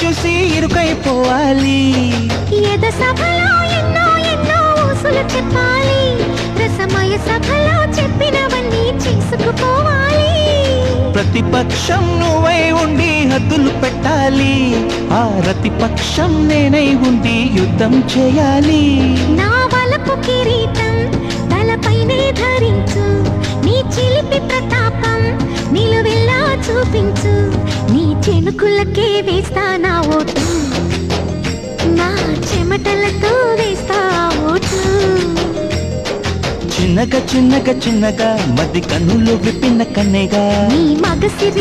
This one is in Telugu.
చూసి ఇరుకైపోవాలి. ఎద సభలో ఎన్నో ఎన్నో ఊసులు చెప్పాలి, రసమయ సభలో చెప్పినవన్నీ చేసుకుపోవాలి. ప్రతిపక్షం నువ్వై ఉండి హద్దులు పెట్టాలి, ఆ ప్రతిపక్షం నేనై ఉండి యుద్ధం చేయాలి. నా వలపు కిరీటం తలపైనే ధరించు, నీ చిలిపి ప్రతాపం నిలువెల్లా చూపించు. నీ చెనుకులకే వేస్తా నా ఓటు, నా చెమటలతో వేస్తా ఓటు. చిన్నగా చిన్నగా చిన్నగా మధ్య కన్నులు విప్పిన కన్నెగా నీ మగసిరి